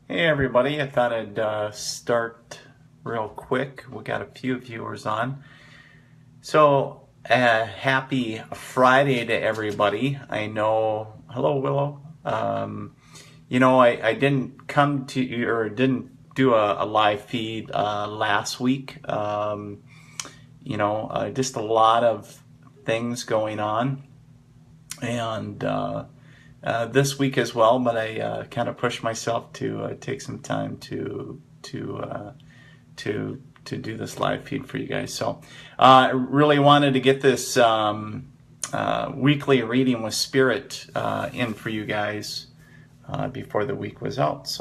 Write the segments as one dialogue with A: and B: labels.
A: Hey everybody, I thought I'd start real quick. We got a few viewers on. Happy Friday to everybody. I know, hello Willow. I didn't come to you or didn't do a live feed last week. Just a lot of things going on. And this week as well, but I kind of pushed myself to take some time to do this live feed for you guys. So I really wanted to get this weekly reading with Spirit in for you guys before the week was out.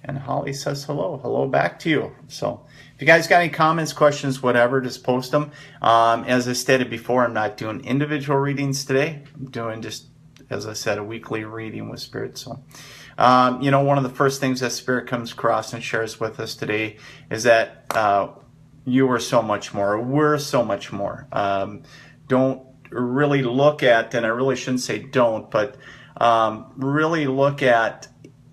A: And Holly says hello back to you. So if you guys got any comments, questions, whatever, just post them. As I stated before, I'm not doing individual readings today. I'm doing just, as I said, a weekly reading with Spirit. So, one of the first things that Spirit comes across and shares with us today is that you are so much more. We're so much more. Don't really look at, and I really shouldn't say don't, but really look at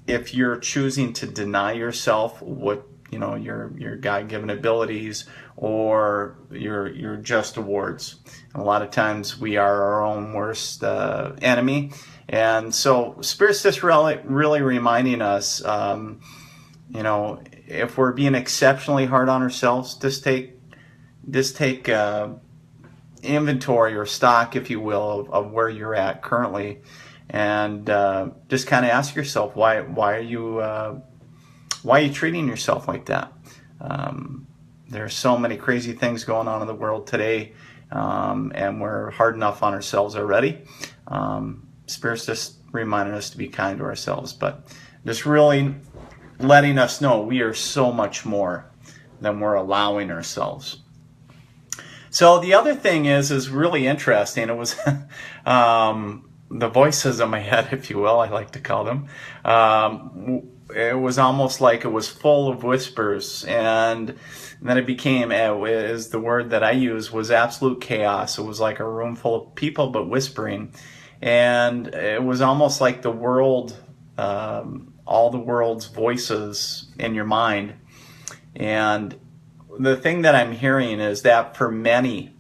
A: if you're choosing to deny yourself what your God-given abilities or your just awards. And a lot of times we are our own worst enemy, and so Spirit's just really reminding us, if we're being exceptionally hard on ourselves, just take inventory or stock, if you will, of where you're at currently, and just kind of ask yourself why are you treating yourself like that? There are so many crazy things going on in the world today, and we're hard enough on ourselves already. Spirit's just reminding us to be kind to ourselves, but just really letting us know we are so much more than we're allowing ourselves. So the other thing is really interesting. It was the voices in my head, if you will, I like to call them. It was almost like it was full of whispers, and then it became, is the word that I use, was absolute chaos. It was like a room full of people but whispering, and it was almost like the world, all the world's voices in your mind. And the thing that I'm hearing is that for many,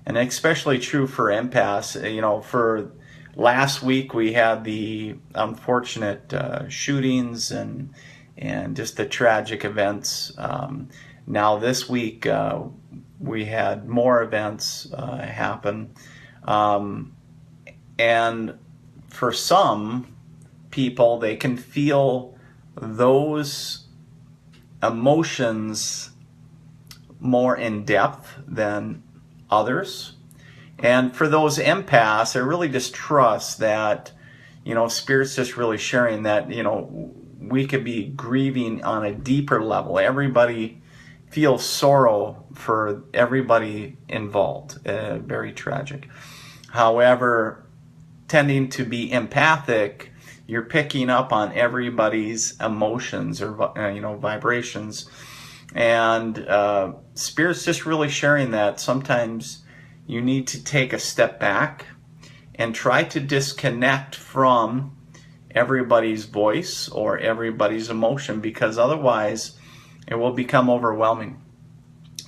A: and especially true for empaths, for last week we had the unfortunate shootings and just the tragic events. Now this week we had more events happen, and for some people they can feel those emotions more in depth than others. And for those empaths, I really just trust that, Spirit's just really sharing that, we could be grieving on a deeper level. Everybody feels sorrow for everybody involved. Very tragic. However, tending to be empathic, you're picking up on everybody's emotions or, vibrations. And Spirit's just really sharing that sometimes you need to take a step back and try to disconnect from everybody's voice or everybody's emotion, because otherwise it will become overwhelming.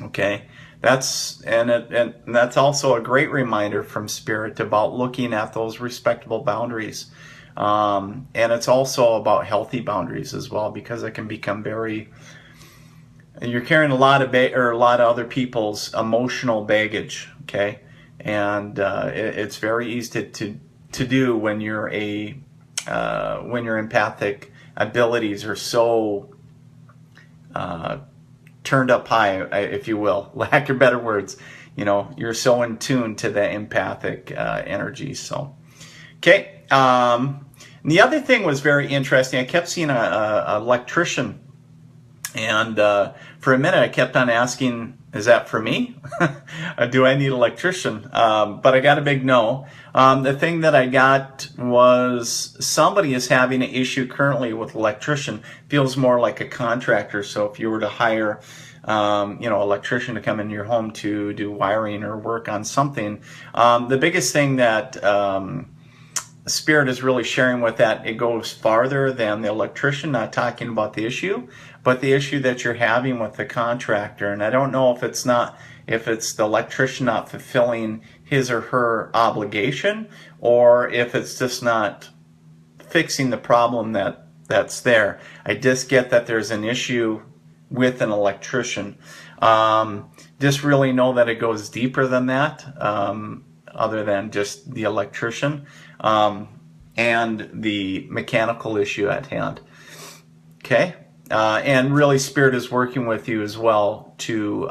A: Okay, that's also a great reminder from Spirit about looking at those respectable boundaries, and it's also about healthy boundaries as well, because it can become you're carrying a lot of other people's emotional baggage. Okay, and it's very easy to do when your empathic abilities are so turned up high, if you will, lack of better words. You're so in tune to the empathic energy. So, okay. The other thing was very interesting. I kept seeing a electrician, and for a minute I kept on asking, is that for me? Do I need an electrician? But I got a big no. The thing that I got was somebody is having an issue currently with electrician. Feels more like a contractor. So if you were to hire, electrician to come into your home to do wiring or work on something, the biggest thing that Spirit is really sharing with that it goes farther than the electrician, not talking about the issue, but the issue that you're having with the contractor. And I don't know if it's the electrician not fulfilling his or her obligation, or if it's just not fixing the problem that's there. I just get that there's an issue with an electrician. Just really know that it goes deeper than that, other than just the electrician, and the mechanical issue at hand. Okay? And really, Spirit is working with you as well to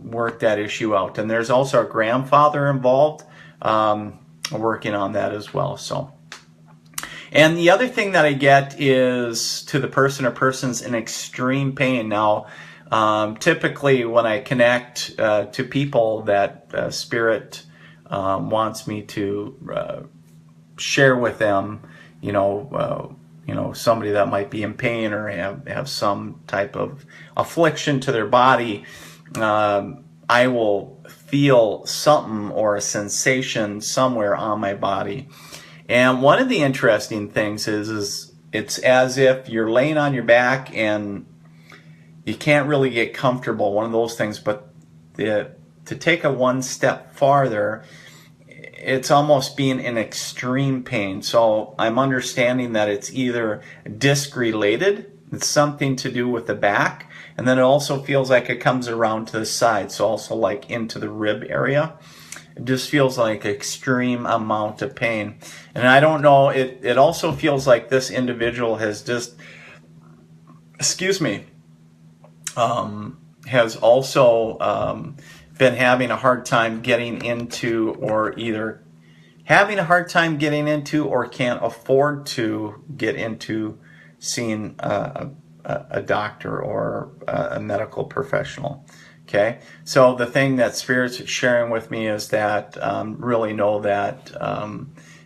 A: work that issue out. And there's also a grandfather involved, working on that as well. So, and the other thing that I get is to the person or persons in extreme pain. Now, typically when I connect to people that Spirit wants me to share with them, somebody that might be in pain or have some type of affliction to their body, I will feel something or a sensation somewhere on my body. And one of the interesting things is it's as if you're laying on your back and you can't really get comfortable, one of those things. But to take it one step farther, it's almost being in extreme pain. So I'm understanding that it's either disc related, it's something to do with the back, and then it also feels like it comes around to the side, so also like into the rib area. It just feels like extreme amount of pain. And I don't know, it also feels like this individual has just, has also been having a hard time getting into, or either having a hard time getting into or can't afford to get into seeing a doctor or a medical professional. Okay, so the thing that Spirit's sharing with me is that really know that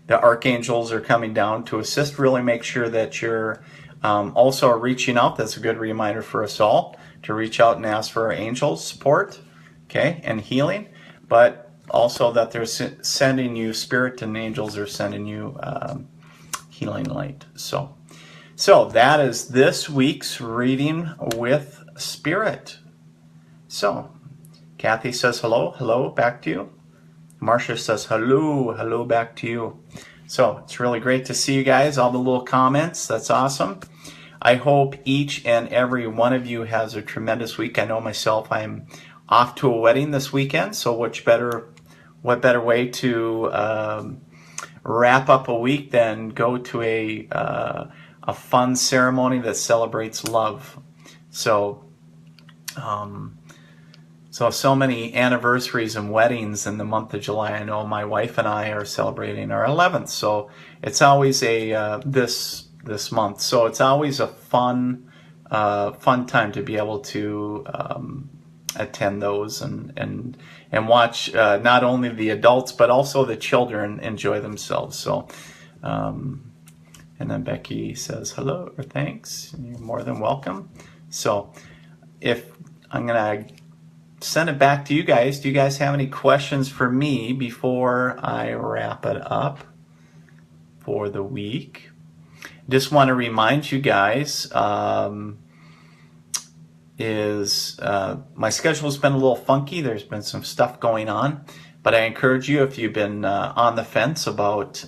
A: the archangels are coming down to assist. Really make sure that you're also reaching out. That's a good reminder for us all to reach out and ask for our angels' support, okay, and healing. But also that they're sending you, Spirit and angels are sending you healing light. So that is this week's reading with Spirit. So, Kathy says hello, back to you. Marcia says hello, back to you. So, it's really great to see you guys, all the little comments. That's awesome. I hope each and every one of you has a tremendous week. I know myself, I'm off to a wedding this weekend, so what better way to wrap up a week than go to a fun ceremony that celebrates love. So many anniversaries and weddings in the month of July. I know my wife and I are celebrating our 11th, so it's always this month. So it's always a fun time to be able to attend those and watch not only the adults but also the children enjoy themselves. So, and then Becky says hello or thanks. You're more than welcome. So, if I'm gonna send it back to you guys. Do you guys have any questions for me before I wrap it up for the week? Just want to remind you guys, my schedule's been a little funky. There's been some stuff going on, but I encourage you, if you've been on the fence about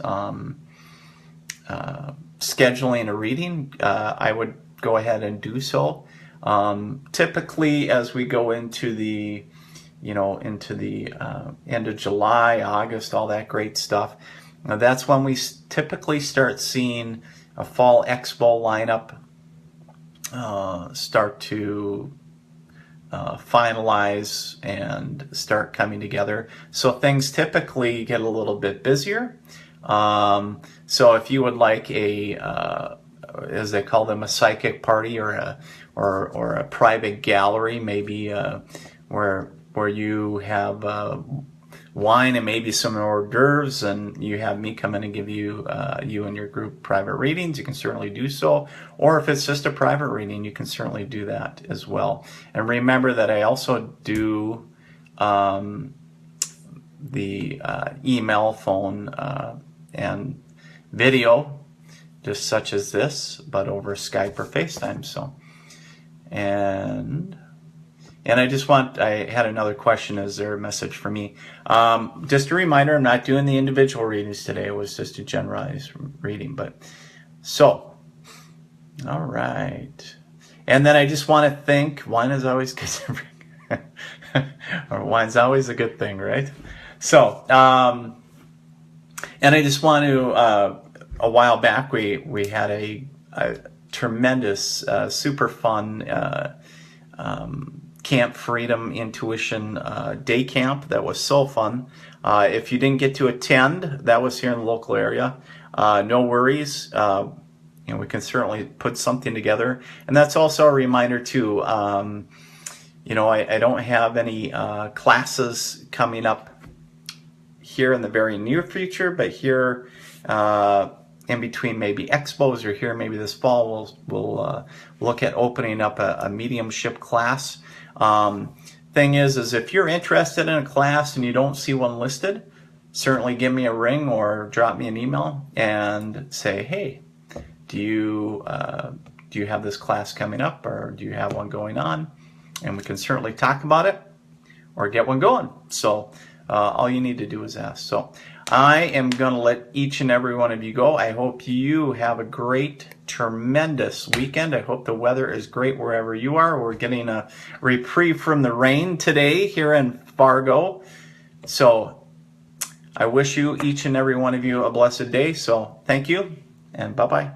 A: scheduling a reading, I would go ahead and do so. Typically, as we go into the end of July, August, all that great stuff, that's when we typically start seeing a fall expo lineup start to finalize and start coming together. So things typically get a little bit busier. So if you would like as they call them, a psychic party or a private gallery, maybe where you have wine and maybe some hors d'oeuvres, and you have me come in and give you you and your group private readings, you can certainly do so. Or if it's just a private reading, you can certainly do that as well. And remember that I also do the email, phone, and video, just such as this, but over Skype or FaceTime. So, and I had another question. Is there a message for me? Just a reminder, I'm not doing the individual readings today. It was just a generalized reading. But so, all right. And then I just want to thank, wine is always good to drink. Or wine's always a good thing, right? So, and I just want to, a while back, we had a tremendous, super fun Camp Freedom Intuition day camp that was so fun. If you didn't get to attend, that was here in the local area. No worries. We can certainly put something together. And that's also a reminder too. I don't have any classes coming up here in the very near future, but here in between maybe expos or here maybe this fall, we'll look at opening up a mediumship class. Thing is if you're interested in a class and you don't see one listed, certainly give me a ring or drop me an email and say, hey, do you have this class coming up, or do you have one going on? And we can certainly talk about it or get one going. So all you need to do is ask. So I am going to let each and every one of you go. I hope you have a great, tremendous weekend. I hope the weather is great wherever you are. We're getting a reprieve from the rain today here in Fargo. So I wish you, each and every one of you, a blessed day. So thank you, and bye-bye.